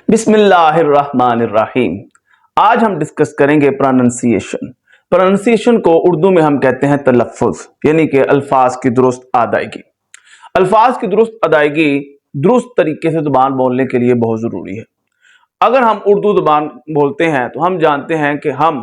बिस्मिल्लाहिर्रहमानिर्रहीम। आज हम डिस्कस करेंगे प्रोनाउंसिएशन। प्रोनाउंसिएशन को उर्दू में हम कहते हैं तलफ़्फ़ुज़, यानी कि अल्फाज की दुरुस्त अदायगी। अल्फाज की दुरुस्त अदायगी दुरुस्त तरीके से ज़ुबान बोलने के लिए बहुत ज़रूरी है। अगर हम उर्दू ज़ुबान बोलते हैं तो हम जानते हैं कि हम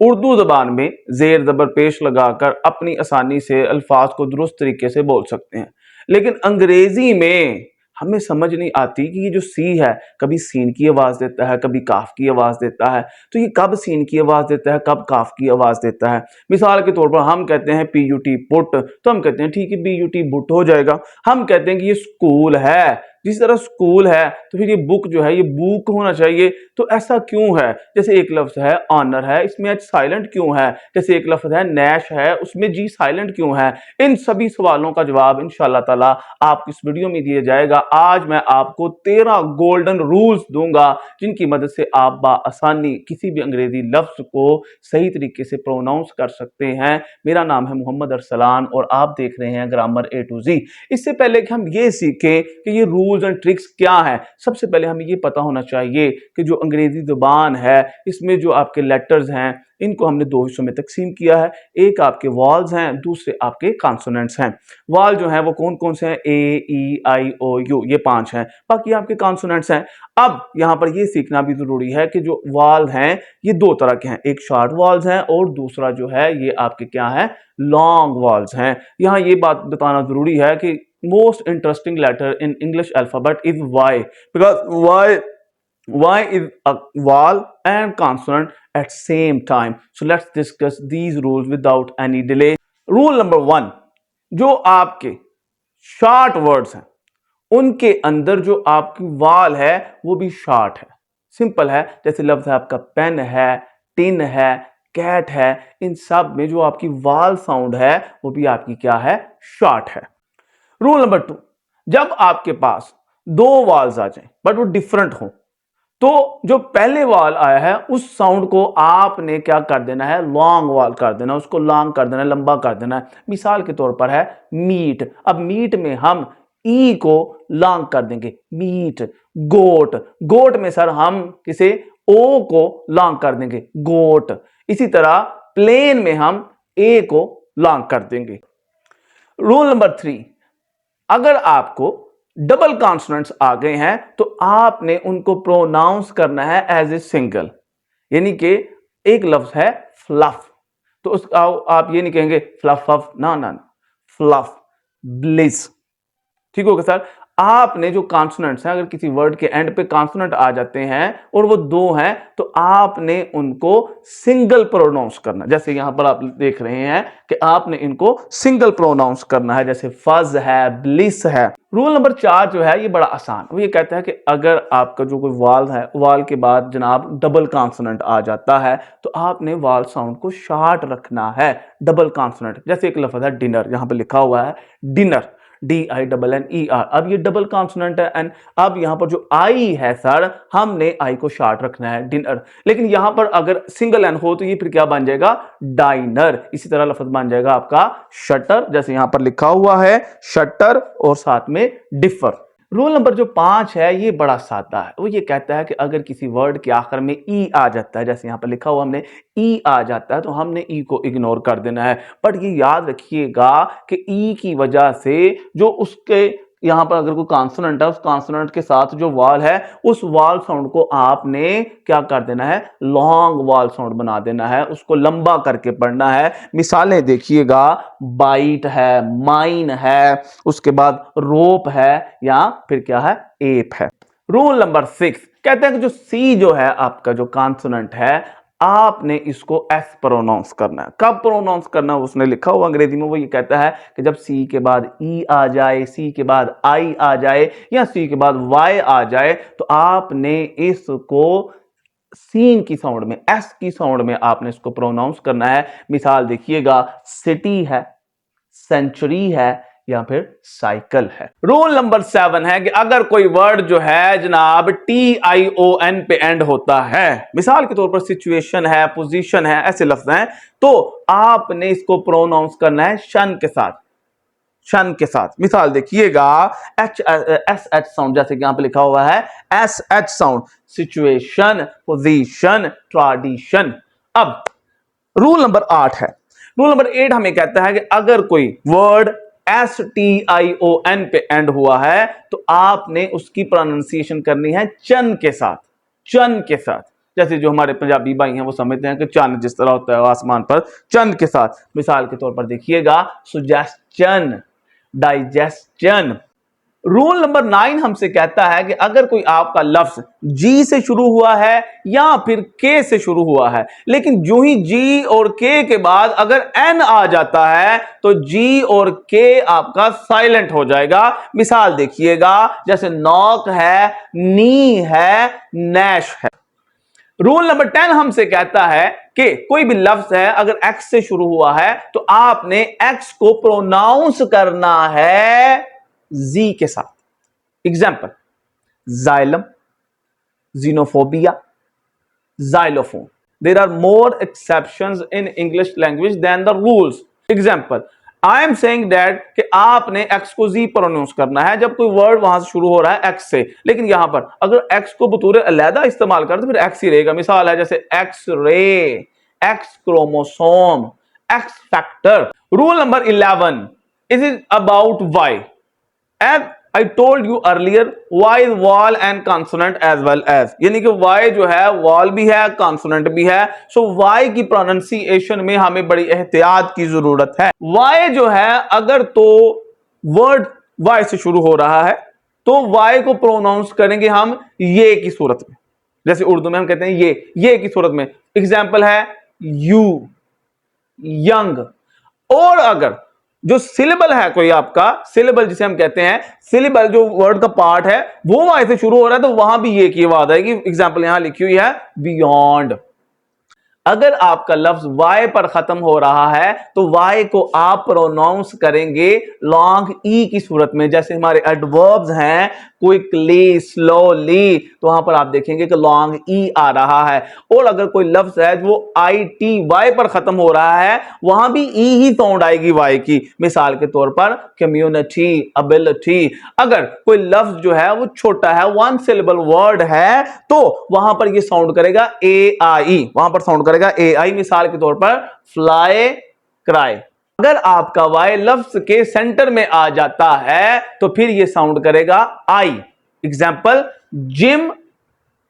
उर्दू ज़बान में ज़ेर ज़बर पेश लगाकर अपनी आसानी से अल्फाज को दुरुस्त तरीके से बोल सकते हैं, लेकिन अंग्रेजी में हमें समझ नहीं आती कि ये जो सी है कभी सीन की आवाज़ देता है, कभी काफ की आवाज़ देता है। तो ये कब सीन की आवाज़ देता है, कब काफ की आवाज़ देता है। मिसाल के तौर पर हम कहते हैं पी यू टी पुट, तो हम कहते हैं ठीक है बी यू टी बुट हो जाएगा। हम कहते हैं कि ये स्कूल है, जिस तरह स्कूल है तो फिर ये बुक जो है ये बुक होना चाहिए। तो ऐसा क्यों है? जैसे एक लफ्ज है ऑनर है, इसमें एच साइलेंट क्यों है? जैसे एक लफ्ज है नैश है, उसमें जी साइलेंट क्यों है? इन सभी सवालों का जवाब इंशाअल्लाह ताला आपको इस वीडियो में दिया जाएगा। आज मैं आपको 13 गोल्डन रूल्स दूंगा जिनकी मदद से आप आसानी किसी भी अंग्रेजी लफ्ज को सही तरीके से प्रोनाउंस कर सकते हैं। मेरा नाम है मोहम्मद अरसलान और आप देख रहे हैं ग्रामर ए टू जी। इससे पहले कि हम ये सीखें कि ये रूल्स एंड ट्रिक्स क्या है, सबसे पहले हमें ये पता होना चाहिए कि जो अंग्रेजी जुबान है इसमें जो आपके लेटर्स हैं इनको हमने दो हिस्सों में तकसीम किया है। एक आपके वॉल्स हैं, दूसरे आपके कॉन्सोनेंट्स हैं। वॉल जो है वो कौन कौन से हैं? ए ई आई ओ यू, ये 5 हैं। बाकी आपके कॉन्सोनेंट्स हैं। अब यहां पर ये सीखना भी जरूरी है कि जो वॉल हैं ये दो तरह के हैं, एक शॉर्ट वॉल्स हैं और दूसरा जो है ये आपके क्या है, लॉन्ग वॉल्स हैं। यहां ये बात बताना जरूरी है कि most interesting letter in English alphabet is Y, because Y is a vowel and consonant at same time. So let's discuss these rules without any delay. Rule number 1, जो आपके short words हैं उनके अंदर जो आपकी वाल है वो भी शॉर्ट है, सिंपल है। जैसे लफ्ज है आपका पेन है, टिन है, कैट है, इन सब में जो आपकी वाल साउंड है वो भी आपकी क्या है, शॉर्ट है। रूल नंबर 2, जब आपके पास दो वाल्स आ जाएं बट वो डिफरेंट हो तो जो पहले वाल आया है उस साउंड को आपने क्या कर देना है, लॉन्ग वाल कर देना, उसको लॉन्ग कर देना, लंबा कर देना है। मिसाल के तौर पर है मीट। अब मीट में हम ई को लॉन्ग कर देंगे, मीट। गोट, गोट में सर हम किसे ओ को लॉन्ग कर देंगे, गोट। इसी तरह प्लेन में हम ए को लॉन्ग कर देंगे। रूल नंबर 3, अगर आपको डबल कॉन्सोनेंट्स आ गए हैं तो आपने उनको प्रोनाउंस करना है एज ए सिंगल, यानी कि एक लफ्ज है फ्लफ, तो उसका आप ये नहीं कहेंगे फ्लफ ऑफ, ना ना, फ्लफ, ब्लिस। ठीक होगा सर। आपने जो कॉन्सोनेंट्स हैं, अगर किसी वर्ड के एंड पे कॉन्सोनेंट आ जाते हैं और वो दो हैं तो आपने उनको सिंगल प्रोनाउंस करना। जैसे यहां पर आप देख रहे हैं कि आपने इनको सिंगल प्रोनाउंस करना है, जैसे फज है, ब्लिस है। रूल नंबर 4 जो है ये बड़ा आसान, वो ये कहता है कि अगर आपका जो कोई वाल है, वाल के बाद जनाब डबल कॉन्सोनेंट आ जाता है तो आपने वाल साउंड को शॉर्ट रखना है, डबल कॉन्सोनेंट। जैसे एक लफ्ज है डिनर, यहां पर लिखा हुआ है डिनर, DINNER। अब ये डबल कॉन्सोनेंट है एंड अब यहां पर जो आई है सर हमने आई को शॉर्ट रखना है, डिनर। लेकिन यहां पर अगर सिंगल एन हो तो ये फिर क्या बन जाएगा, डाइनर। इसी तरह लफ्ज बन जाएगा आपका शटर, जैसे यहां पर लिखा हुआ है शटर और साथ में डिफर। रूल नंबर जो 5 है ये बड़ा सादा है, वो ये कहता है कि अगर किसी वर्ड के आखिर में ई आ जाता है, जैसे यहां पर लिखा हुआ हमने ई आ जाता है तो हमने ई को इग्नोर कर देना है। बट ये याद रखिएगा कि ई की वजह से जो उसके यहां पर अगर कोई कॉन्सोनेंट है उस कॉन्सोनेंट के साथ जो वाल है उस वाल साउंड को आपने क्या कर देना है, लॉन्ग वाल साउंड बना देना है, उसको लंबा करके पढ़ना है। मिसालें देखिएगा, बाइट है, माइन है, उसके बाद रोप है या फिर क्या है, एप है। रूल नंबर 6 कहते हैं कि जो सी जो है आपका जो कॉन्सोनेंट है आपने इसको एस प्रोनाउंस करना है। कब प्रोनाउंस करना है उसने लिखा हुआ अंग्रेजी में, वो ये कहता है कि जब सी के बाद ई आ जाए, सी के बाद आई आ जाए या सी के बाद वाई आ जाए तो आपने इसको सीन की साउंड में, एस की साउंड में आपने इसको प्रोनाउंस करना है। मिसाल देखिएगा, सिटी है, सेंचुरी है या फिर साइकिल है। रूल नंबर 7 है कि अगर कोई वर्ड जो है जनाब TION पे एंड होता है, मिसाल के तौर पर सिचुएशन है, पोजीशन है, ऐसे लफ्ज हैं, तो आपने इसको प्रोनाउंस करना है शन के साथ, शन के साथ। मिसाल देखिएगा एच एस एच साउंड, जैसे कि यहां पे लिखा हुआ है S H sound, situation, position, tradition. अब रूल नंबर 8 है। रूल नंबर 8 हमें कहता है कि अगर कोई वर्ड STION पे एंड हुआ है तो आपने उसकी प्रोनाउंसिएशन करनी है चन के साथ, चन के साथ। जैसे जो हमारे पंजाबी भाई हैं वो समझते हैं कि चन जिस तरह होता है आसमान पर, चन के साथ। मिसाल के तौर पर देखिएगा सुजेस्चन, डाइजेस्शन। रूल नंबर 9 हमसे कहता है कि अगर कोई आपका लफ्ज जी से शुरू हुआ है या फिर के से शुरू हुआ है, लेकिन जो ही जी और के के बाद अगर एन आ जाता है तो जी और के आपका साइलेंट हो जाएगा। मिसाल देखिएगा जैसे नॉक है, नी है, नैश है। रूल नंबर 10 हमसे कहता है कि कोई भी लफ्ज है अगर एक्स से शुरू हुआ है तो आपने एक्स को प्रोनाउंस करना है जी के साथ। Example xylem, xenophobia, xylophone. There are more exceptions in English language than the rules. Example, I am saying that कि आपने x को z प्रोनाउंस करना है जब कोई वर्ड वहां से शुरू हो रहा है x से, लेकिन यहां पर अगर x को बतौर अलहदा इस्तेमाल कर तो फिर x ही रहेगा। मिसाल है जैसे X ray, x chromosome, x factor. Rule number 11 is about y. As I told you earlier, y is vowel and consonant as well as, यानी कि y जो है vowel भी है, consonant भी है। So y की प्रोनाउंसिएशन में हमें बड़ी एहतियात की जरूरत है। y जो है अगर तो वर्ड y से शुरू हो रहा है तो y को प्रोनाउंस करेंगे हम ये की सूरत में, जैसे उर्दू में हम कहते हैं ये की सूरत में। एग्जाम्पल है यू, यंग। और अगर जो सिलेबल है कोई आपका, सिलेबल जिसे हम कहते हैं, सिलेबल जो वर्ड का पार्ट है वो वहां से शुरू हो रहा है तो वहां भी ये की आवाज आएगी। एग्जाम्पल यहां लिखी हुई है बियॉन्ड। अगर आपका लफ्ज वाई पर खत्म हो रहा है तो वाई को आप प्रोनाउंस करेंगे लॉन्ग ई की सूरत में। जैसे हमारे एडवर्ब्स हैं क्विकली, स्लोली, तो वहां पर आप देखेंगे कि लॉन्ग ई आ रहा है। और अगर कोई लफ्ज है जो ITY पर खत्म हो रहा है वहां भी ई ही साउंड आएगी वाई की। मिसाल के तौर पर कम्युनिटी, एबिलिटी। अगर कोई लफ्ज जो है वो छोटा है, वन सिलेबल वर्ड है, तो वहां पर ये साउंड करेगा AI, वहां पर साउंड करेगा AI। मिसाल के तौर पर फ्लाई, क्राई। अगर आपका वाई लफ्ज के सेंटर में आ जाता है तो फिर ये साउंड करेगा आई। Example gym,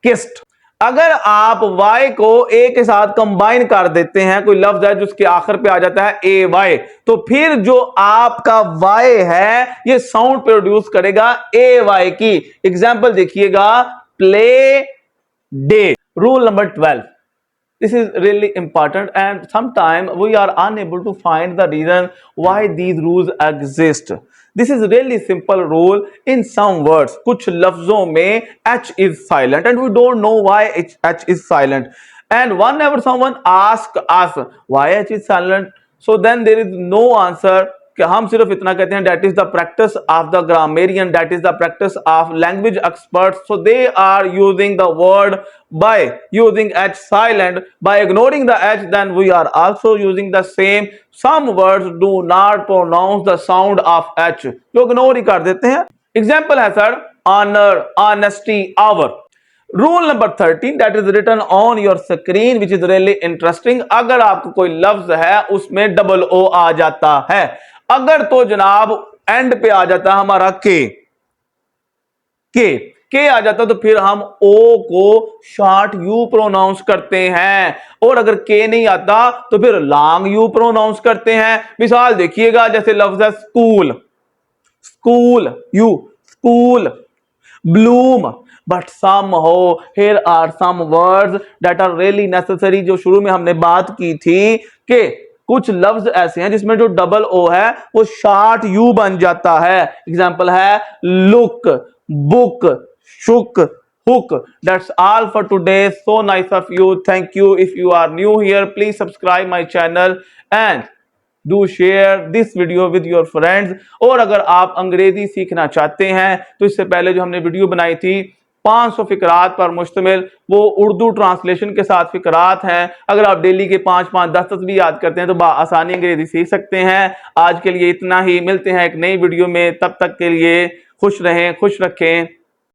KIST. अगर आप वाई को ए के साथ कंबाइन कर देते हैं, कोई लफ्ज है जिसके आखिर पे आ जाता है AY, तो फिर जो आपका वाई है ये साउंड प्रोड्यूस करेगा AY की। एग्जाम्पल देखिएगा play, day. Rule number 12, this is really important and sometimes we are unable to find the reason why these rules exist. This is really simple rule in some words. कुछ लफ्जों में H is silent and we don't know why H is silent. And whenever someone asks us why H is silent, so then there is no answer. कि हम सिर्फ इतना कहते हैं that is the practice of the grammarian, that is the practice of language experts. So they are using the word by using H silent, by ignoring the H, then we are also using the same. Some words do not pronounce the sound of H, जो ignore ही कर देते हैं। Example है sir honor, honesty, hour. Rule number 13 that is written on your screen which is really interesting. अगर आपको कोई लफ्ज है उसमें डबल ओ आ जाता है, अगर तो जनाब एंड पे आ जाता है हमारा के आ जाता तो फिर हम ओ को शॉर्ट यू प्रोनाउंस करते हैं। और अगर के नहीं आता तो फिर लॉन्ग यू प्रोनाउंस करते हैं। मिसाल देखिएगा जैसे लफ्ज है school, school you, school, Bloom. But somehow here are some words that are really necessary, जो शुरू में हमने बात की थी कि कुछ लफ्ज ऐसे हैं जिसमें जो डबल ओ है वो शॉर्ट यू बन जाता है। एग्जाम्पल है look, book, shook, hook. That's all for today. So nice of you. Thank you. If you are new here, please subscribe my channel and do share this video with your friends. और अगर आप अंग्रेजी सीखना चाहते हैं तो इससे पहले जो हमने वीडियो बनाई थी 500 फिकरात पर मुश्तमिल वो उर्दू ट्रांसलेशन के साथ फिकरात हैं। अगर आप डेली के 5-5 10 भी याद करते हैं तो आसानी अंग्रेजी सीख सकते हैं। आज के लिए इतना ही, मिलते हैं एक नई वीडियो में, तब तक के लिए खुश रहें, खुश रखें।